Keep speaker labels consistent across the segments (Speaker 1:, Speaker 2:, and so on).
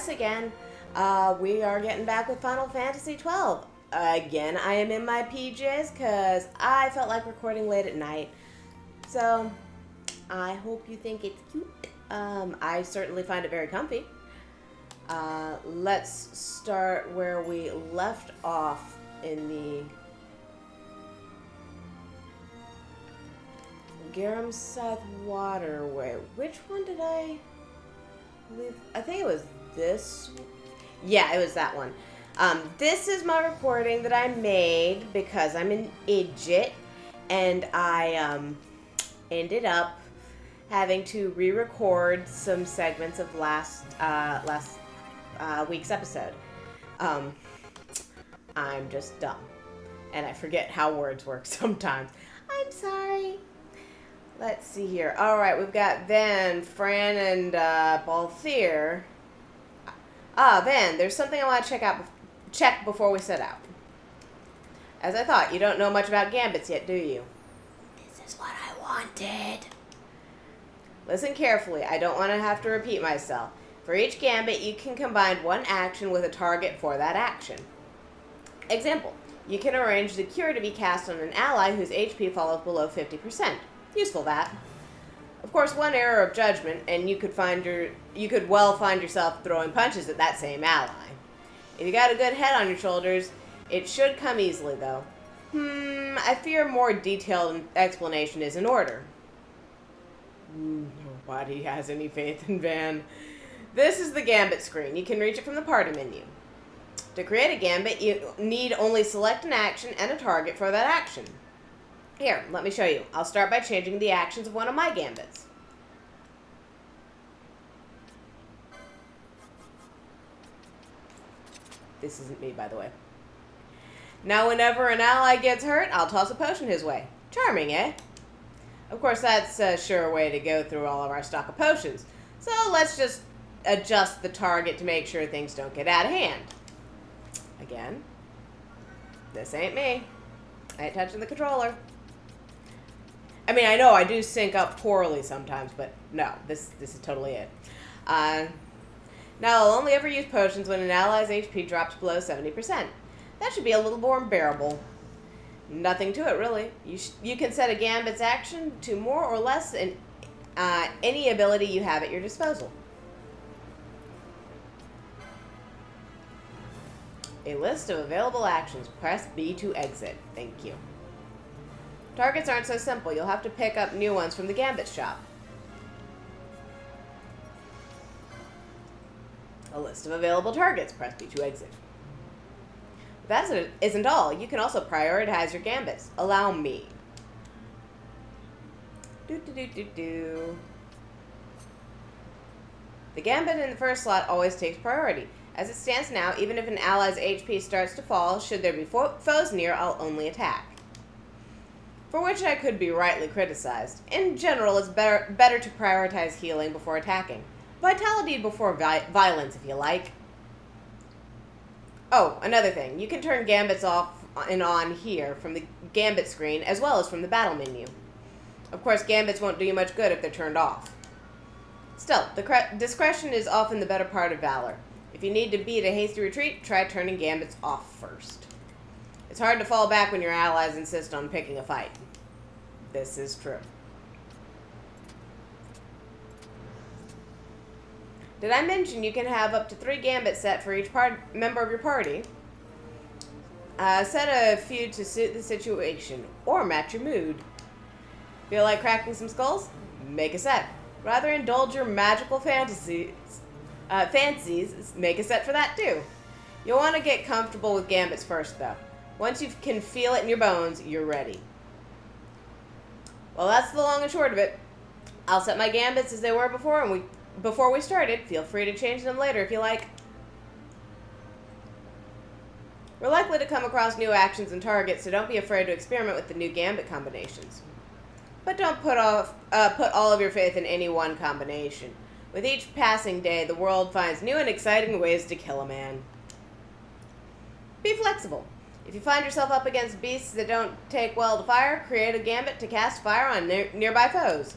Speaker 1: Tess again. We are getting back with Final Fantasy 12. Again, I am in my PJs because I felt like recording late at night. So, I hope you think it's cute. I certainly find it very comfy. Let's start where we left off in the Garum South Waterway. Which one did I leave? I think it was this. Yeah, it was that one. This is my recording that I made because I'm an idiot, and I ended up having to re-record some segments of last week's episode. I'm just dumb, and I forget how words work sometimes. I'm sorry. Let's see here. All right, we've got Van, Fran, and Balthier. Van, there's something I want to check before we set out. As I thought, you don't know much about gambits yet, do you? This is what I wanted. Listen carefully. I don't want to have to repeat myself. For each gambit, you can combine one action with a target for that action. Example, you can arrange the cure to be cast on an ally whose HP falls below 50%. Useful, that. Of course, one error of judgment, and you could well find yourself throwing punches at that same ally. If you got a good head on your shoulders, it should come easily, though. I fear more detailed explanation is in order. Nobody has any faith in Van. This is the Gambit screen. You can reach it from the party menu. To create a Gambit, you need only select an action and a target for that action. Here, let me show you. I'll start by changing the actions of one of my Gambits. This isn't me, by the way. Now, whenever an ally gets hurt, I'll toss a potion his way. Charming, eh? Of course, that's a sure way to go through all of our stock of potions. So let's just adjust the target to make sure things don't get out of hand. Again, this ain't me. I ain't touching the controller. I mean, I know I do sync up poorly sometimes, but no, this is totally it. Now, I'll only ever use potions when an ally's HP drops below 70%. That should be a little more bearable. Nothing to it, really. You can set a Gambit's action to more or less any ability you have at your disposal. A list of available actions. Press B to exit. Thank you. Targets aren't so simple. You'll have to pick up new ones from the Gambit shop. A list of available targets. Press B to exit. But that isn't all. You can also prioritize your Gambits. Allow me. The Gambit in the first slot always takes priority. As it stands now, even if an ally's HP starts to fall, should there be foes near, I'll only attack. For which I could be rightly criticized. In general, it's better to prioritize healing before attacking. Vitality before violence, if you like. Oh, another thing. You can turn Gambits off and on here from the Gambit screen, as well as from the battle menu. Of course, Gambits won't do you much good if they're turned off. Still, discretion is often the better part of valor. If you need to beat a hasty retreat, try turning Gambits off first. It's hard to fall back when your allies insist on picking a fight. This is true. Did I mention you can have up to 3 Gambits set for each member of your party? Set a few to suit the situation, or match your mood. Feel like cracking some skulls? Make a set. Rather indulge your magical fancies, make a set for that too. You'll want to get comfortable with Gambits first, though. Once you can feel it in your bones, you're ready. Well, that's the long and short of it. I'll set my Gambits as they were before we started. Feel free to change them later if you like. We're likely to come across new actions and targets, so don't be afraid to experiment with the new Gambit combinations. But don't put all of your faith in any one combination. With each passing day, the world finds new and exciting ways to kill a man. Be flexible. If you find yourself up against beasts that don't take well to fire, create a Gambit to cast fire on nearby foes.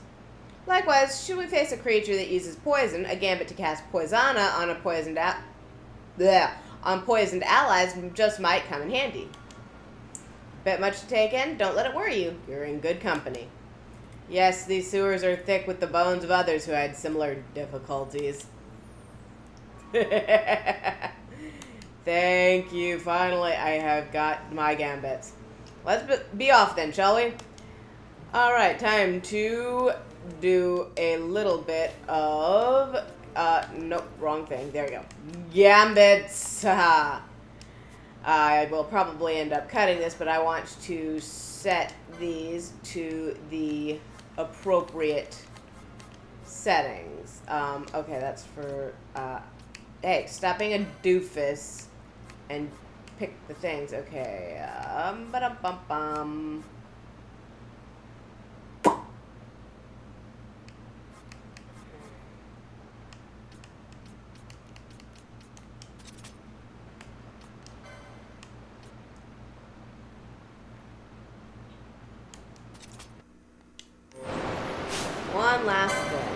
Speaker 1: Likewise, should we face a creature that uses poison, a gambit to cast Poisona on a poisoned on poisoned allies just might come in handy. Bit much to take in? Don't let it worry you. You're in good company. Yes, these sewers are thick with the bones of others who had similar difficulties. Thank you. Finally, I have got my gambits. Let's be off then, shall we? Alright, time to do a little bit of... nope, wrong thing. There we go. Gambits! I will probably end up cutting this, but I want to set these to the appropriate settings. Okay, that's for... hey, stop being a doofus and pick the things. Okay, ba-dum-bum-bum. One last thing.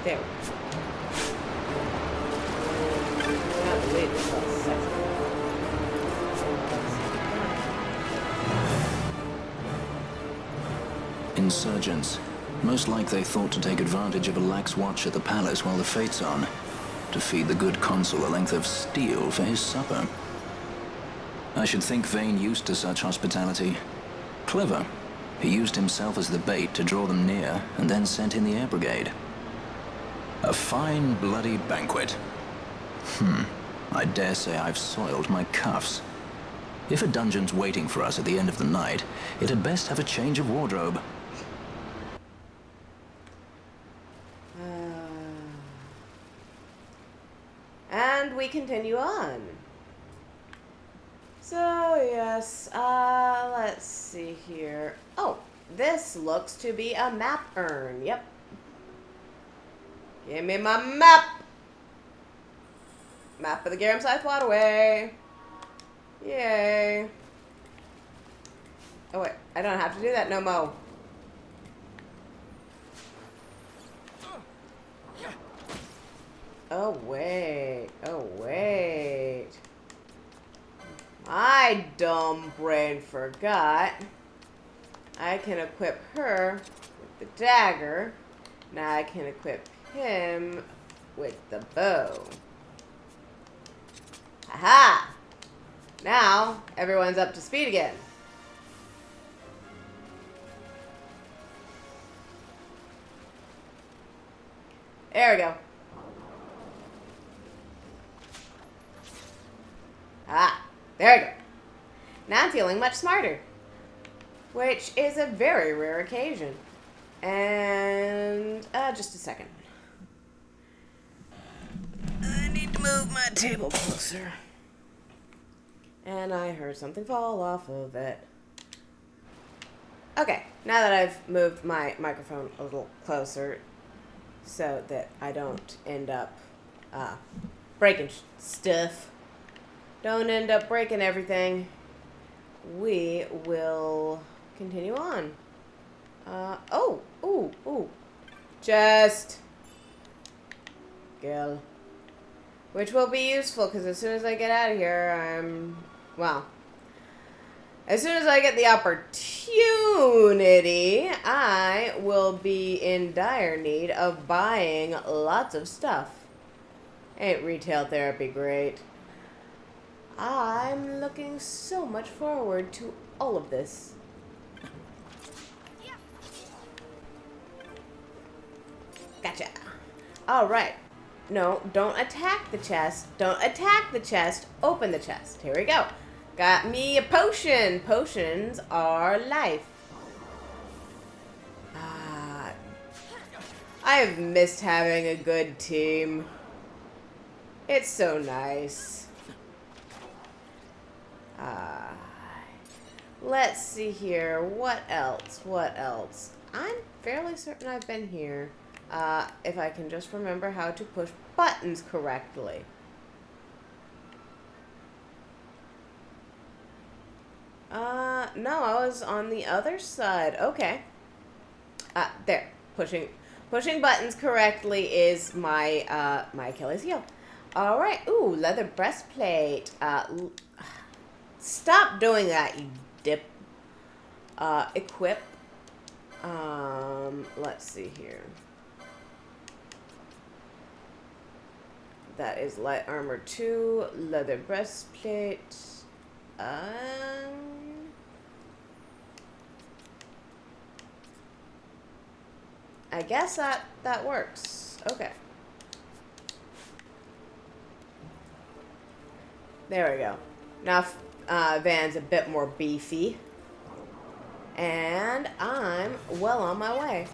Speaker 1: There we go. Not the lead,
Speaker 2: Insurgents. Most like they thought to take advantage of a lax watch at the palace while the fate's on, to feed the good consul a length of steel for his supper. I should think Vane used to such hospitality. Clever. He used himself as the bait to draw them near, and then sent in the air brigade. A fine, bloody banquet. I dare say I've soiled my cuffs. If a dungeon's waiting for us at the end of the night, it had best have a change of wardrobe.
Speaker 1: And we continue on. So, yes, let's see here. Oh, this looks to be a map urn. Yep. Give me my map. Map of the Garamside Waterway. Yay. Oh, wait. I don't have to do that no mo. Oh, wait. Oh, wait. My dumb brain forgot. I can equip her with the dagger. Now I can equip him with the bow. Aha! Now everyone's up to speed again. There we go. Ah, there we go. Now I'm feeling much smarter, which is a very rare occasion. And, just a second. I need to move my table closer. And I heard something fall off of it. Okay, now that I've moved my microphone a little closer so that I don't end up breaking stuff. Don't end up breaking everything. We will continue on. Ooh. Just Gil. Which will be useful, because as soon as I get out of here, as soon as I get the opportunity, I will be in dire need of buying lots of stuff. Ain't retail therapy great? I'm looking so much forward to all of this. Gotcha. All right. No, don't attack the chest. Don't attack the chest. Open the chest. Here we go. Got me a potion. Potions are life. I have missed having a good team. It's so nice. Let's see here. What else? I'm fairly certain I've been here. If I can just remember how to push buttons correctly. No, I was on the other side. Okay. There. Pushing buttons correctly is my, my Achilles heel. Alright. Ooh, leather breastplate. Stop doing that, you dip. Equip. Let's see here. That is light armor 2, leather breastplate. I guess that works. Okay. There we go. Now, Van's a bit more beefy. And I'm well on my way.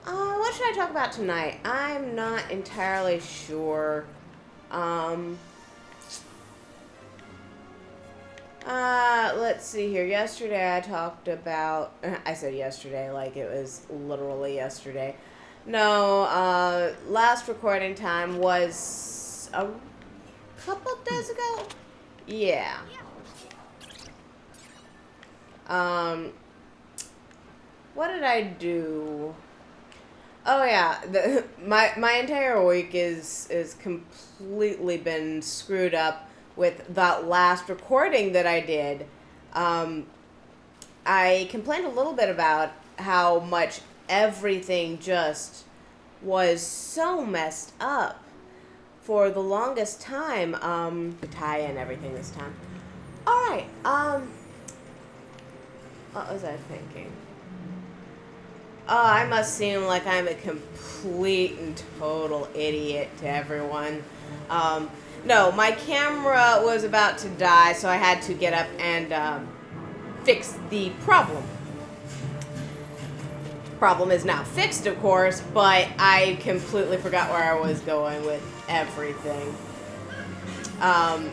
Speaker 1: What should I talk about tonight? I'm not entirely sure. Let's see here. Yesterday I talked about, I said yesterday like it was literally yesterday. No, last recording time was a couple days ago. Yeah. What did I do? Oh yeah, my entire week is completely been screwed up with that last recording that I did. I complained a little bit about how much everything just was so messed up for the longest time. Tie in everything this time. All right. What was I thinking? Oh, I must seem like I'm a complete and total idiot to everyone. No, my camera was about to die, so I had to get up and fix the problem. Problem is now fixed, of course, but I completely forgot where I was going with everything. Oh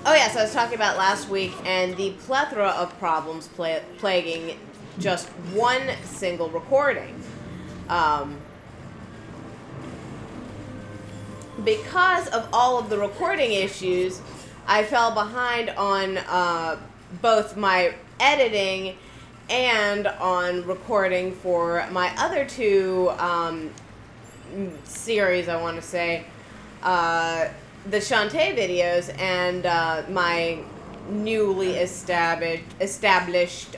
Speaker 1: yeah, so I was talking about last week and the plethora of problems plaguing just one single recording. Because of all of the recording issues, I fell behind on both my editing and on recording for my other two series, I want to say. The Shantae videos and my newly established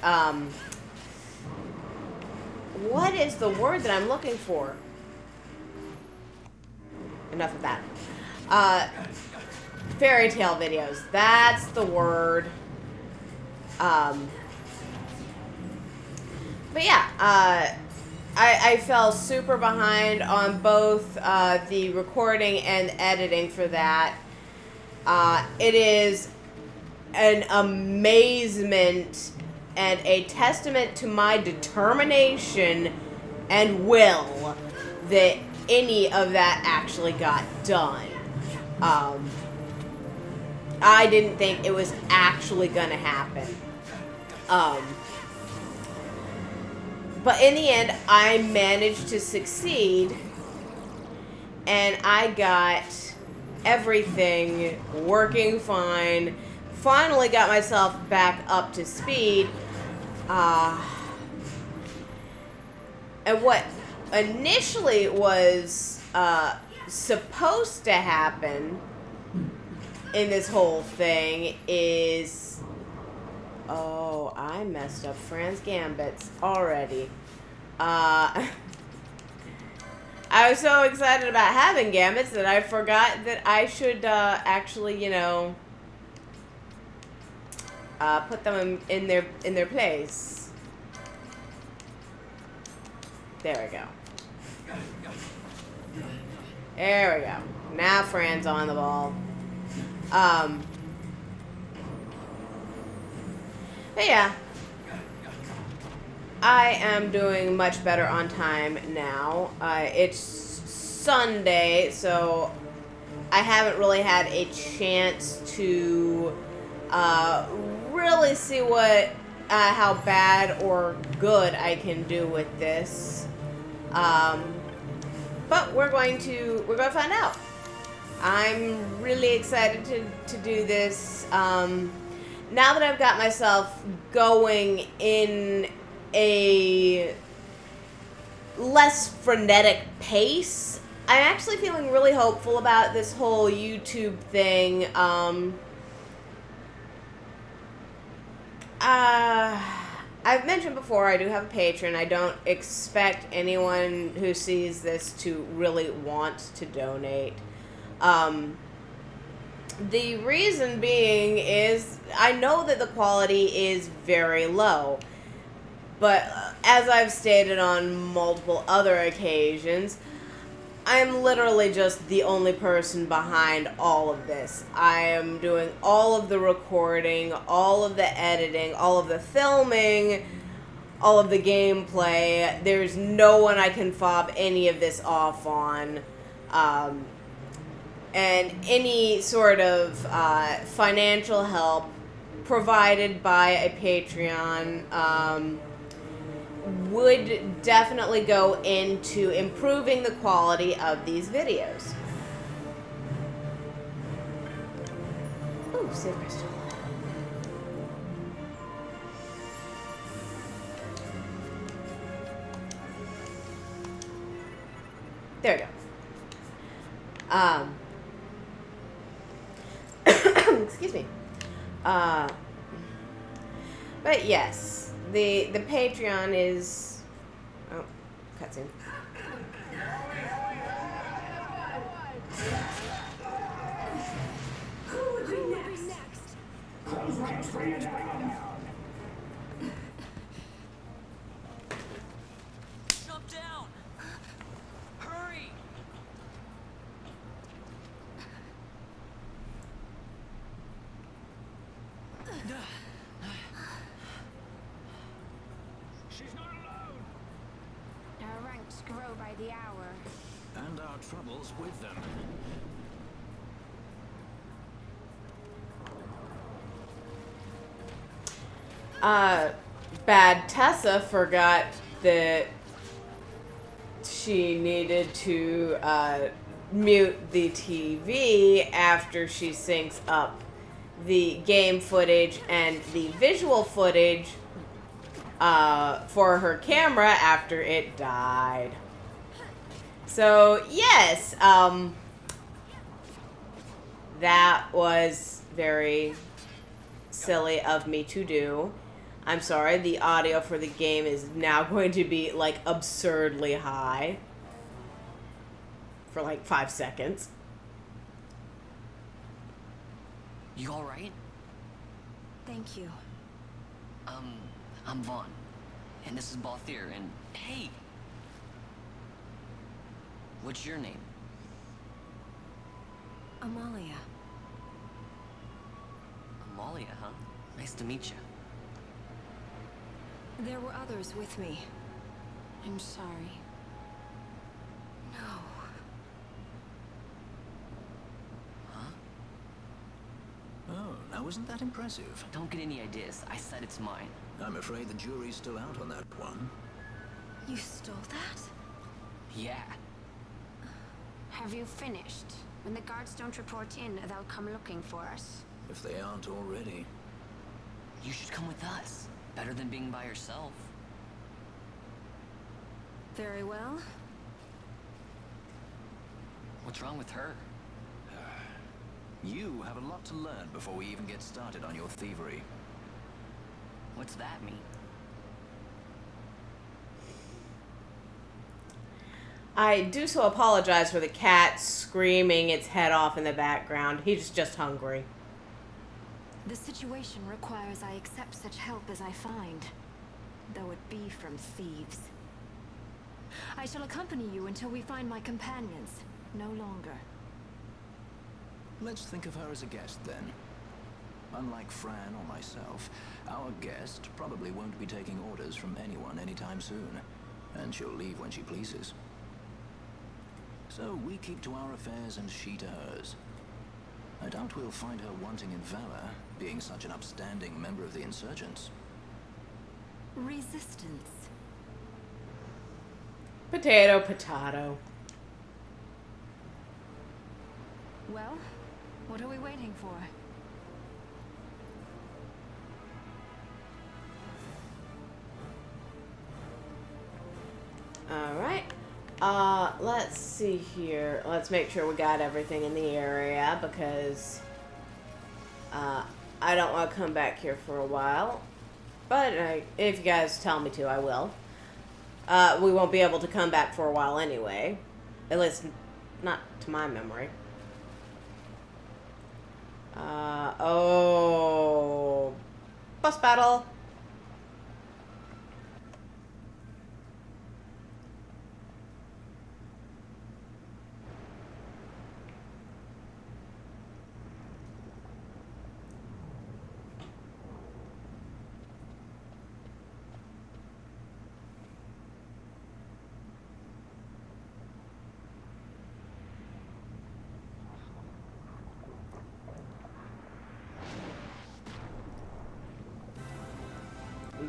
Speaker 1: what is the word that I'm looking for? Enough of that. Fairy tale videos. That's the word. But yeah, I fell super behind on both the recording and editing for that. It is an amazement and a testament to my determination and will that any of that actually got done. I didn't think it was actually gonna happen. But in the end, I managed to succeed, and I got everything working fine. Finally got myself back up to speed. And what initially was supposed to happen in this whole thing is... Oh, I messed up Fran's gambits already. I was so excited about having gambits that I forgot that I should actually, you know, put them in their place. There we go. There we go. Now Fran's on the ball. But yeah, I am doing much better on time now. It's Sunday, so I haven't really had a chance to really see what how bad or good I can do with this. But we're going to find out. I'm really excited to do this. now that I've got myself going in a less frenetic pace, I'm actually feeling really hopeful about this whole YouTube thing. I've mentioned before, I do have a Patreon. I don't expect anyone who sees this to really want to donate. The reason being is I know that the quality is very low. But as I've stated on multiple other occasions, I'm literally just the only person behind all of this. I am doing all of the recording, all of the editing, all of the filming, all of the gameplay. There's no one I can fob any of this off on. And any sort of financial help provided by a Patreon would definitely go into improving the quality of these videos. Ooh, save crystal. There we go. Excuse me. But yes, the Patreon is... Oh, cutscene.
Speaker 3: Who would be next?
Speaker 4: Jump down! Hurry!
Speaker 3: She's not alone.
Speaker 5: Our ranks grow by the hour.
Speaker 2: And our troubles with them.
Speaker 1: Bad Tessa forgot that she needed to mute the TV after she syncs up the game footage and the visual footage for her camera after it died. So, yes, that was very silly of me to do. I'm sorry, the audio for the game is now going to be, like, absurdly high for, like, 5 seconds.
Speaker 4: You alright?
Speaker 5: Thank you.
Speaker 4: I'm Vaughn. And this is Balthier, and hey! What's your name?
Speaker 5: Amalia.
Speaker 4: Amalia, huh? Nice to meet you.
Speaker 5: There were others with me. I'm sorry. No.
Speaker 4: Huh?
Speaker 2: Oh, now isn't that impressive?
Speaker 4: Don't get any ideas. I said it's mine.
Speaker 2: I'm afraid the jury's still out on that one.
Speaker 5: You stole that?
Speaker 4: Yeah.
Speaker 5: Have you finished? When the guards don't report in, they'll come looking for us.
Speaker 2: If they aren't already.
Speaker 4: You should come with us. Better than being by yourself.
Speaker 5: Very well.
Speaker 4: What's wrong with her?
Speaker 2: You have a lot to learn before we even get started on your thievery.
Speaker 4: What's that mean?
Speaker 1: I do so apologize for the cat screaming its head off in the background. He's just hungry.
Speaker 5: The situation requires I accept such help as I find, though it be from thieves. I shall accompany you until we find my companions, no longer.
Speaker 2: Let's think of her as a guest, then. Unlike Fran or myself, our guest probably won't be taking orders from anyone anytime soon, and she'll leave when she pleases. So we keep to our affairs and she to hers. I doubt we'll find her wanting in valor, being such an upstanding member of the insurgents.
Speaker 5: Resistance.
Speaker 1: Potato, potato.
Speaker 5: Well, what are we waiting for?
Speaker 1: Let's see here. Let's make sure we got everything in the area because I don't want to come back here for a while. But if you guys tell me to, I will. We won't be able to come back for a while anyway. At least, not to my memory. Oh. Boss battle.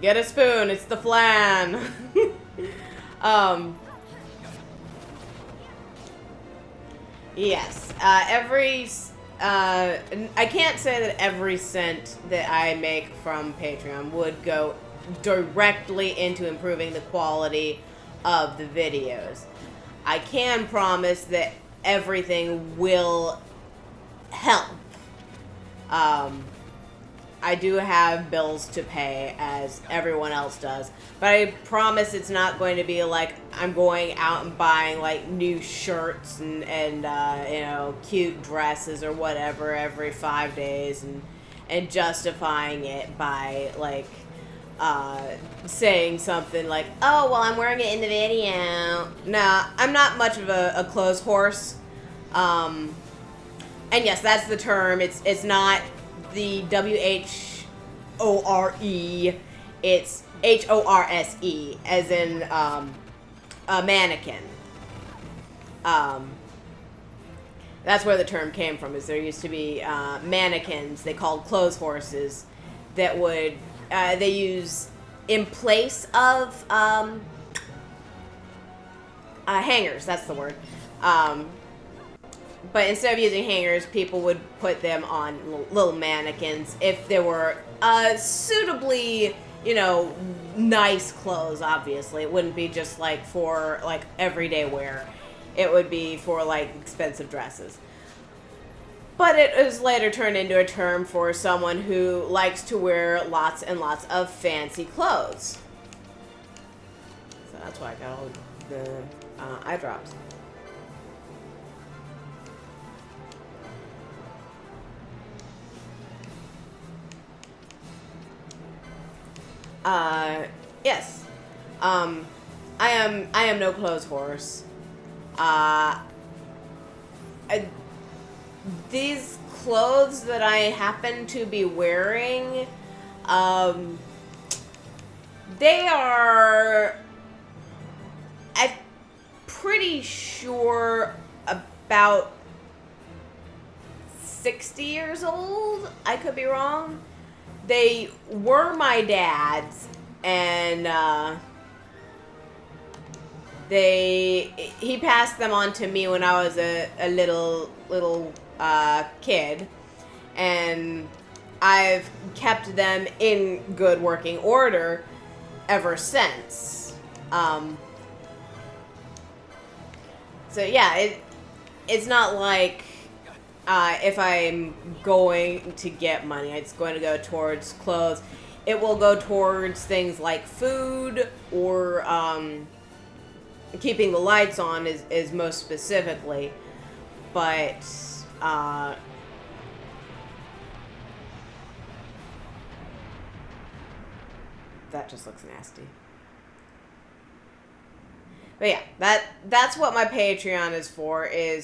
Speaker 1: Get a spoon, it's the flan. Yes, I can't say that every cent that I make from Patreon would go directly into improving the quality of the videos. I can promise that everything will help. I do have bills to pay, as everyone else does. But I promise it's not going to be like I'm going out and buying, like, new shirts and you know, cute dresses or whatever every 5 days and justifying it by, like, saying something like, oh, well, I'm wearing it in the video. Nah, I'm not much of a clothes horse. And yes, that's the term. It's not the W-H-O-R-E, it's H-O-R-S-E, as in a mannequin. That's where the term came from, is there used to be mannequins, they called clothes horses, that would, they use in place of hangers, that's the word. But instead of using hangers, people would put them on little mannequins if they were suitably, you know, nice clothes, obviously. It wouldn't be just, like, for, like, everyday wear. It would be for, like, expensive dresses. But it was later turned into a term for someone who likes to wear lots and lots of fancy clothes. So that's why I got all the eye drops. Yes. I am no clothes horse. These clothes that I happen to be wearing, they are, I'm pretty sure, about 60 years old. I could be wrong. They were my dad's, and he passed them on to me when I was a little kid, and I've kept them in good working order ever since. So yeah, it's not like if I'm going to get money, it's going to go towards clothes. It will go towards things like food or keeping the lights on is most specifically. But that just looks nasty. But yeah, that's what my Patreon is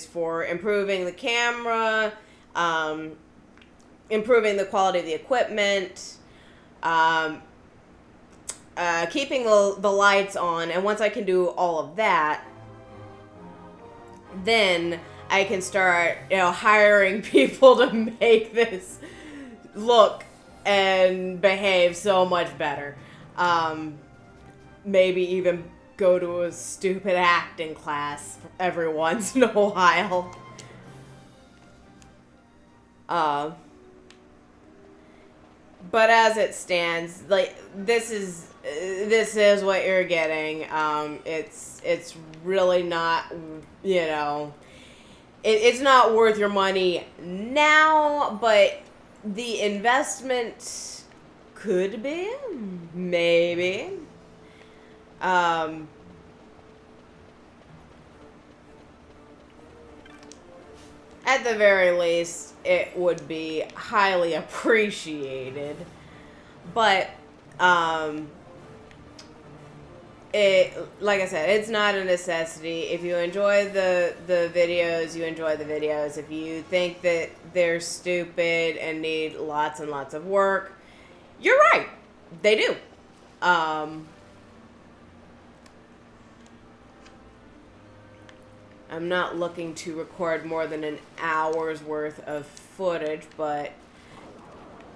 Speaker 1: for improving the camera, improving the quality of the equipment, keeping the lights on, and once I can do all of that, then I can start, you know, hiring people to make this look and behave so much better. Maybe even go to a stupid acting class every once in a while. But as it stands, like this is what you're getting. It's really not, you know, it's not worth your money now, but the investment could be, maybe. At the very least, it would be highly appreciated. But, it, like I said, it's not a necessity. If you enjoy the videos, you enjoy the videos. If you think that they're stupid and need lots and lots of work, you're right. They do. I'm not looking to record more than an hour's worth of footage, but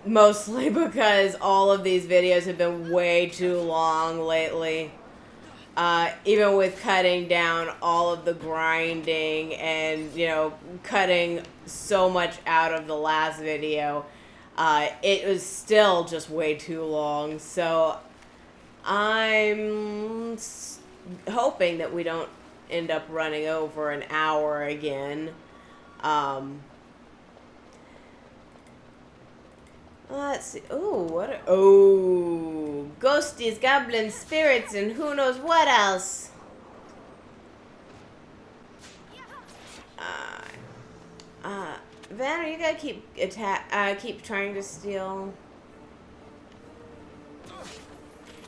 Speaker 1: mostly because all of these videos have been way too long lately. Even with cutting down all of the grinding and, you know, cutting so much out of the last video, it was still just way too long. So I'm hoping that we don't end up running over an hour again. Let's see. Oh, what? Oh, ghosties, goblins, spirits, and who knows what else. Van, are you gonna keep trying to steal?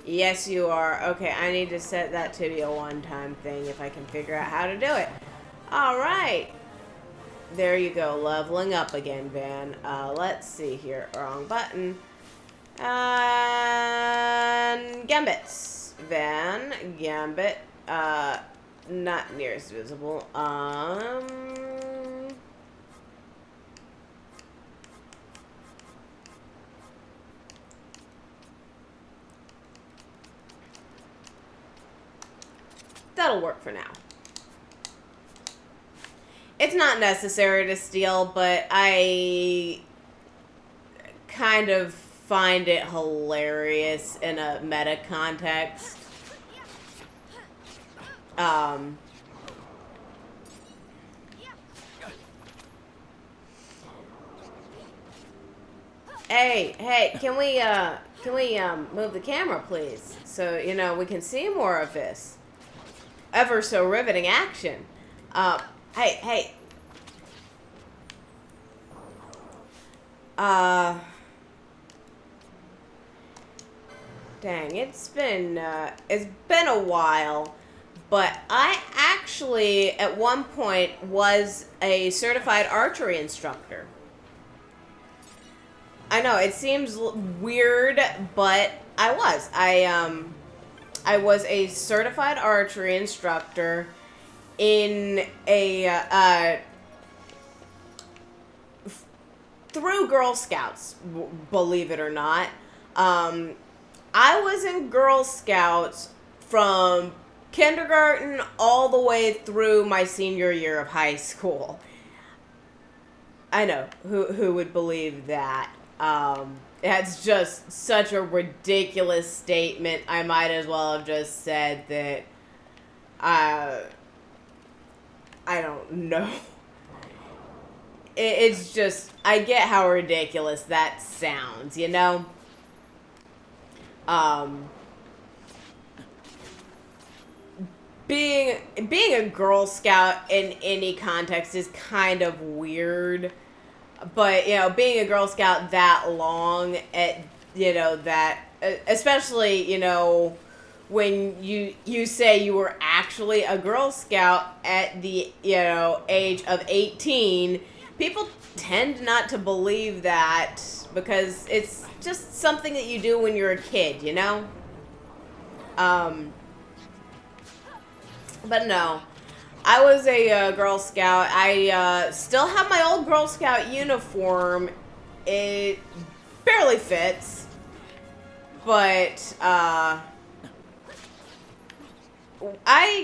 Speaker 1: Yes, you are. Okay, I need to set that to be a one-time thing if I can figure out how to do it. All right. There you go. Leveling up again, Van. Let's see here. Wrong button. And Gambits. Van. Gambit. Not nearest visible. That'll work for now. It's not necessary to steal, but I kind of find it hilarious in a meta context. Hey, can we move the camera, please? So, you know, we can see more of this ever so riveting action. Hey. Dang, it's been a while, but I actually at one point was a certified archery instructor. I know it seems weird, but I was. I was a certified archery instructor in a through Girl Scouts, believe it or not. I was in Girl Scouts from kindergarten all the way through my senior year of high school. I know who would believe that. That's just such a ridiculous statement. I might as well have just said that I don't know. It's just, I get how ridiculous that sounds, you know? Being a Girl Scout in any context is kind of weird. But, you know, being a Girl Scout that long at, you know, that, especially, you know, when you say you were actually a Girl Scout at the, you know, age of 18, people tend not to believe that because it's just something that you do when you're a kid, you know? But no. I was a Girl Scout. I still have my old Girl Scout uniform. It barely fits. But, I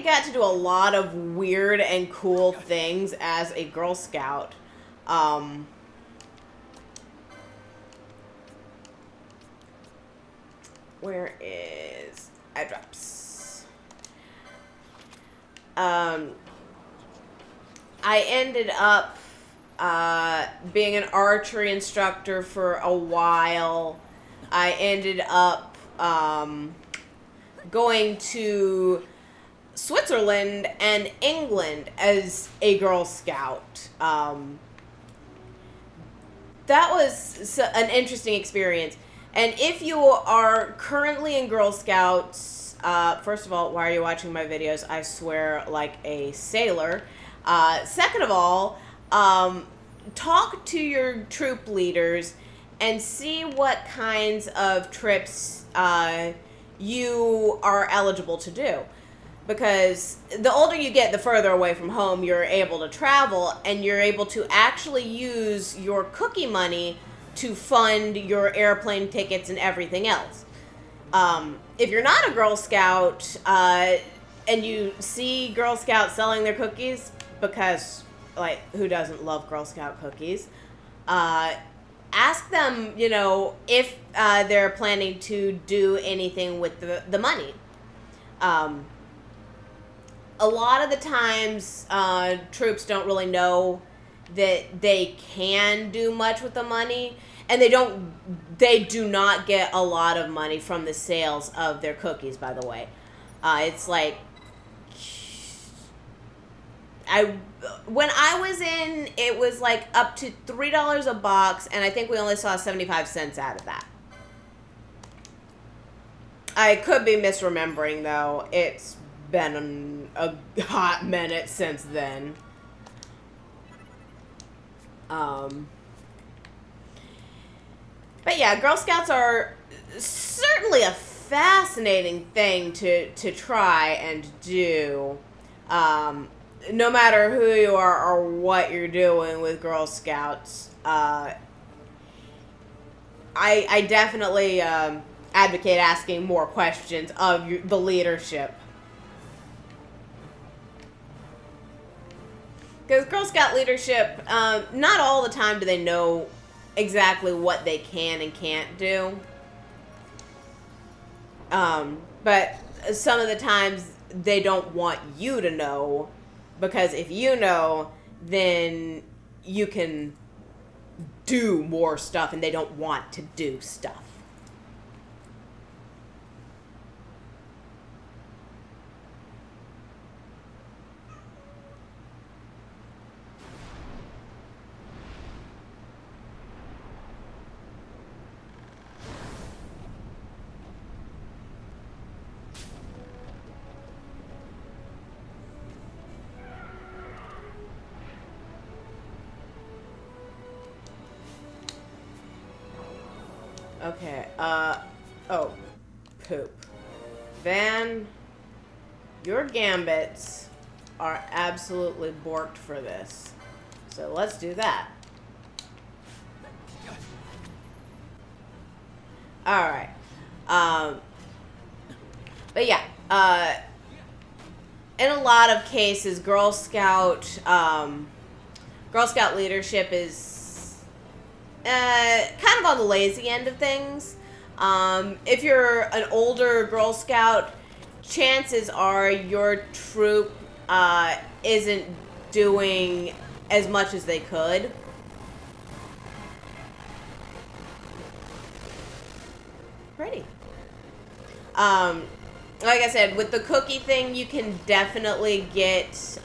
Speaker 1: got to do a lot of weird and cool things as a Girl Scout. Where is airdrops? I ended up being an archery instructor for a while. I ended up going to Switzerland and England as a Girl Scout. That was an interesting experience. And if you are currently in Girl Scouts, first of all, why are you watching my videos? I swear like a sailor. Second of all, talk to your troop leaders and see what kinds of trips you are eligible to do. Because the older you get, the further away from home you're able to travel, and you're able to actually use your cookie money to fund your airplane tickets and everything else. If you're not a Girl Scout and you see Girl Scouts selling their cookies, because, like, who doesn't love Girl Scout cookies? Ask them, you know, if they're planning to do anything with the money. A lot of the times, troops don't really know that they can do much with the money, and they do not get a lot of money from the sales of their cookies, by the way. It's like, when I was in, it was like up to $3 a box, and I think we only saw 75 cents out of that. I could be misremembering, though. It's been a hot minute since then. But yeah, Girl Scouts are certainly a fascinating thing to try and do. No matter who you are or what you're doing with Girl Scouts, I definitely advocate asking more questions of the leadership. Because Girl Scout leadership, not all the time do they know exactly what they can and can't do. But some of the times they don't want you to know, because if you know, then you can do more stuff, and they don't want to do stuff. Okay, oh, poop. Van, your gambits are absolutely borked for this. So let's do that. Alright. But yeah, in a lot of cases, Girl Scout leadership is kind of on the lazy end of things. If you're an older Girl Scout, chances are your troop isn't doing as much as they could. Pretty. Like I said, with the cookie thing, you can definitely get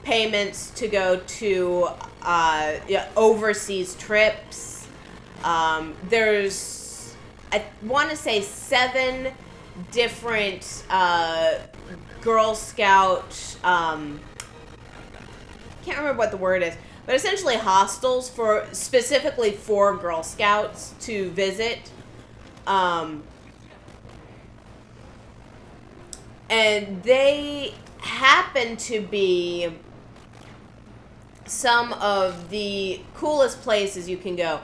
Speaker 1: payments to go to overseas trips. There's, I want to say, 7 different Girl Scout, can't remember what the word is, but essentially hostels specifically for Girl Scouts to visit. And they happen to be some of the coolest places you can go.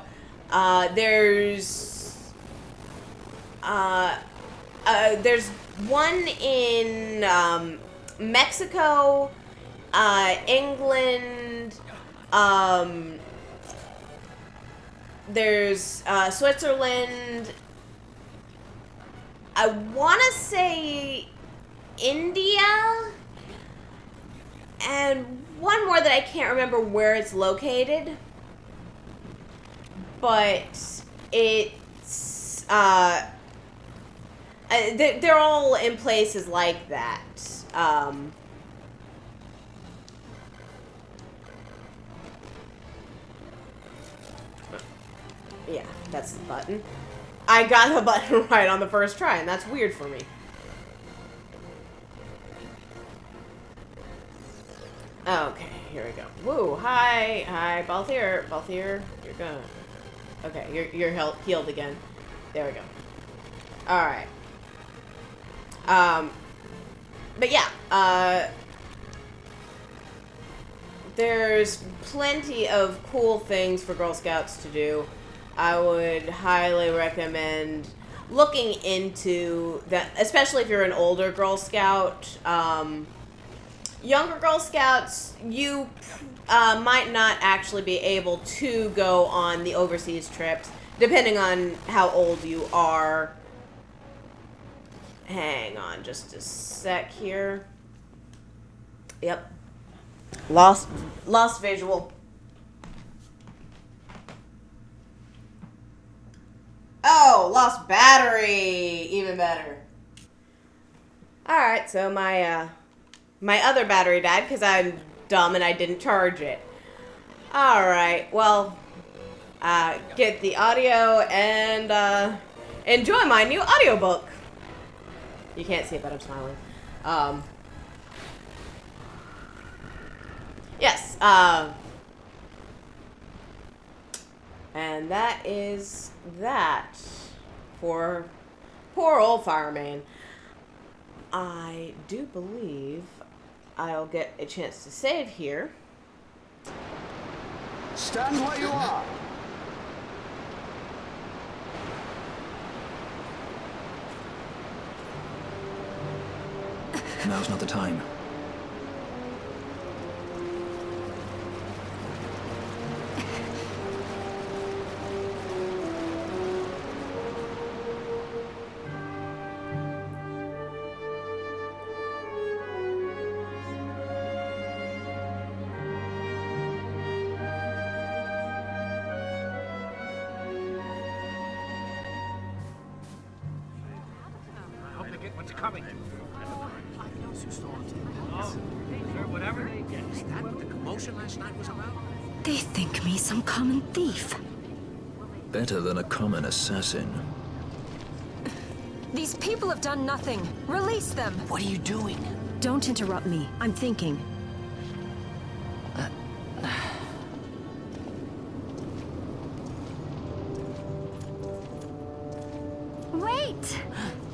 Speaker 1: There's one in Mexico, England. There's Switzerland. I want to say India, and one more that I can't remember where it's located, but it's they're all in places like that. Yeah, that's the button. I got the button right on the first try, and that's weird for me. Okay, here we go. Woo, hi, Balthier, you're gonna... Okay, you're healed again. There we go. Alright. But yeah, there's plenty of cool things for Girl Scouts to do. I would highly recommend looking into that, especially if you're an older Girl Scout. Younger Girl Scouts, you might not actually be able to go on the overseas trips, depending on how old you are. Hang on just a sec here. Yep. Lost visual. Oh, lost battery. Even better. Alright, so my other battery died because I'm dumb and I didn't charge it. Alright, well, get the audio and enjoy my new audiobook. You can't see it, but I'm smiling. Yes, and that is that for poor old fireman. I do believe I'll get a chance to save here.
Speaker 6: Stand where you are.
Speaker 2: Now's not the time.
Speaker 3: I hope they get what's coming. Oh, sure, whatever they get. Is that what the commotion last night was about?
Speaker 5: They think me some common thief.
Speaker 2: Better than a common assassin.
Speaker 5: These people have done nothing. Release them.
Speaker 4: What are you doing?
Speaker 5: Don't interrupt me. I'm thinking. Wait!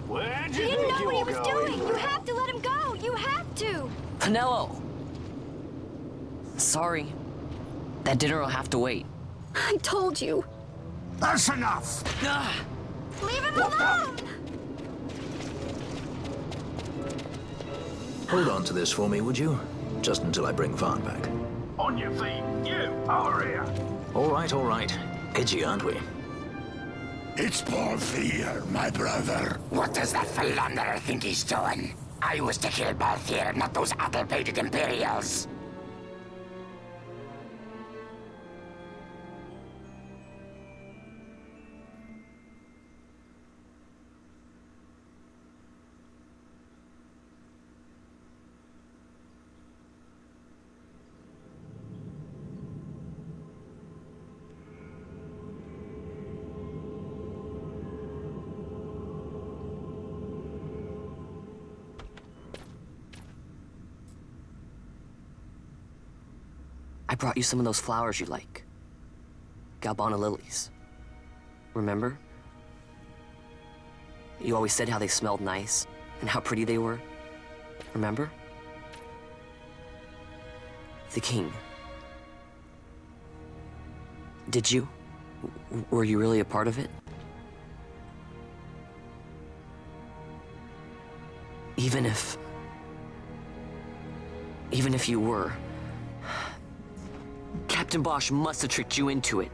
Speaker 6: Where'd
Speaker 5: He
Speaker 6: you
Speaker 5: didn't
Speaker 6: think
Speaker 5: know
Speaker 6: you
Speaker 5: what he
Speaker 6: were
Speaker 5: was
Speaker 6: going?
Speaker 5: doing! You have to let him go! You have to!
Speaker 4: Pinello! Sorry. That dinner will have to wait.
Speaker 5: I told you.
Speaker 6: That's enough!
Speaker 4: Ah!
Speaker 5: Leave him alone!
Speaker 2: Hold on to this for me, would you? Just until I bring Vaughn back.
Speaker 6: On your feet, you, over here.
Speaker 2: All right. Edgy, aren't we?
Speaker 7: It's Balthier, my brother. What does that philanderer think he's doing? I was to kill Balthier, not those addle-pated Imperials.
Speaker 4: I brought you some of those flowers you like. Galbana lilies. Remember? You always said how they smelled nice and how pretty they were. Remember? The king. Did you? Were you really a part of it? Even if you were, Captain Bosch must have tricked you into it.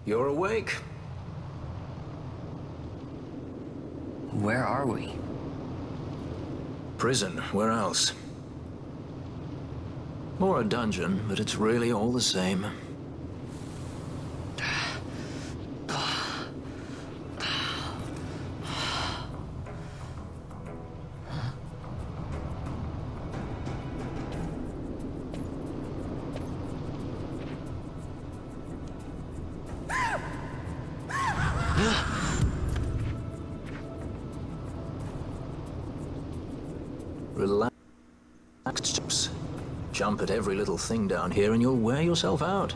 Speaker 2: You're awake.
Speaker 4: Where are we?
Speaker 2: Prison, where else? Or a dungeon, but it's really all the same. Relax. Jump at every little thing down here and you'll wear yourself out.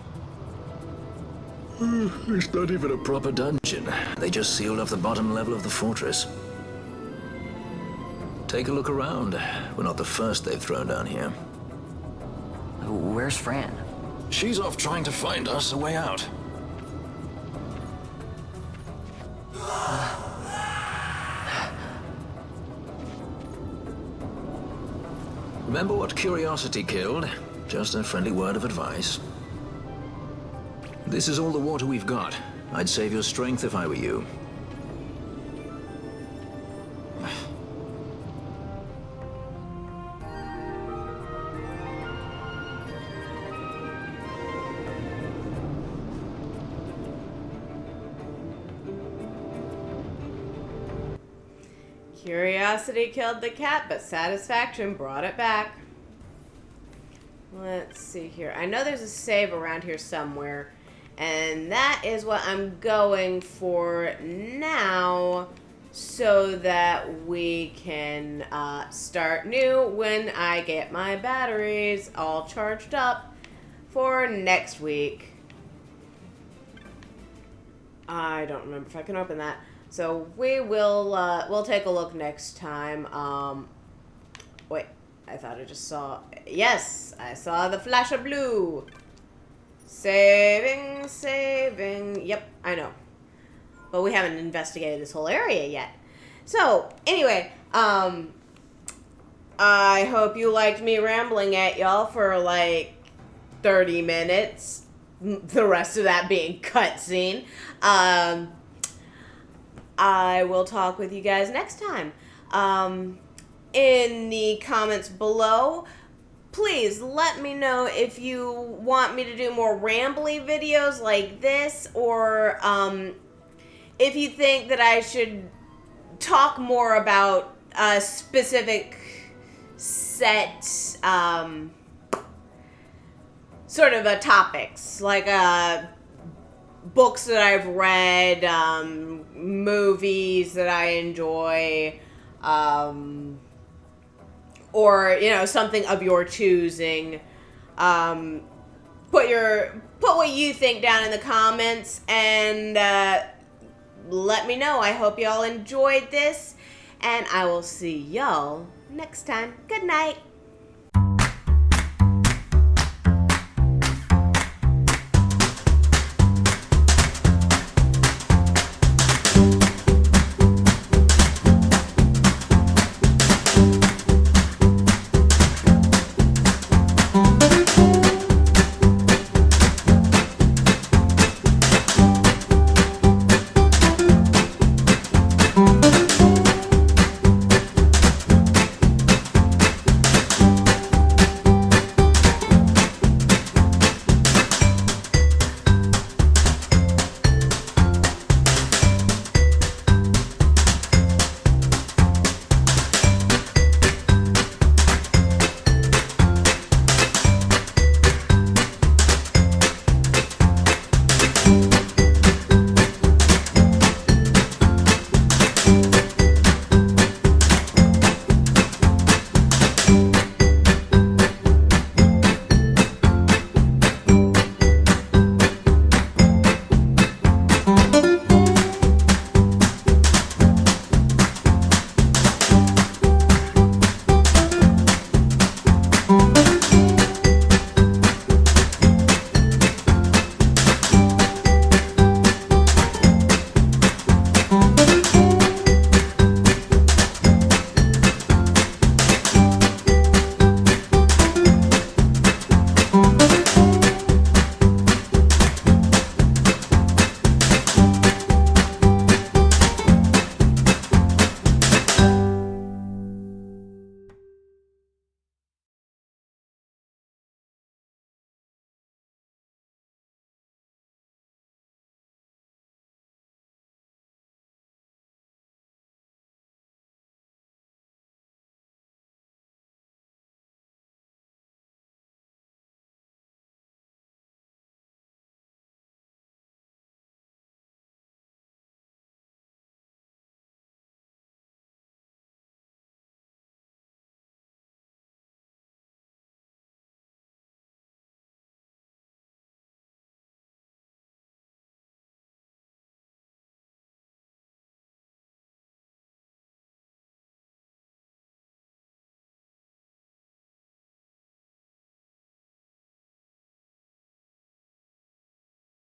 Speaker 2: It's not even a proper dungeon. They just sealed off the bottom level of the fortress. Take a look around. We're not the first they've thrown down here.
Speaker 4: Where's Fran?
Speaker 2: She's off trying to find us a way out. Remember what curiosity killed? Just a friendly word of advice. This is all the water we've got. I'd save your strength if I were you.
Speaker 1: Curiosity killed the cat, but satisfaction brought it back. Let's see here. I know there's a save around here somewhere, and that is what I'm going for now so that we can start new when I get my batteries all charged up for next week. I don't remember if I can open that. So we will, we'll take a look next time. Wait, I thought I just saw, yes, I saw the flash of blue. Saving, yep, I know. But we haven't investigated this whole area yet. So, anyway, I hope you liked me rambling at y'all for like 30 minutes. The rest of that being cutscene. I will talk with you guys next time. In the comments below, please let me know if you want me to do more rambly videos like this, or if you think that I should talk more about a specific set sort of topics, like books that I've read, movies that I enjoy, or, you know, something of your choosing. Put what you think down in the comments, and let me know. I hope y'all enjoyed this, and I will see y'all next time. Good night.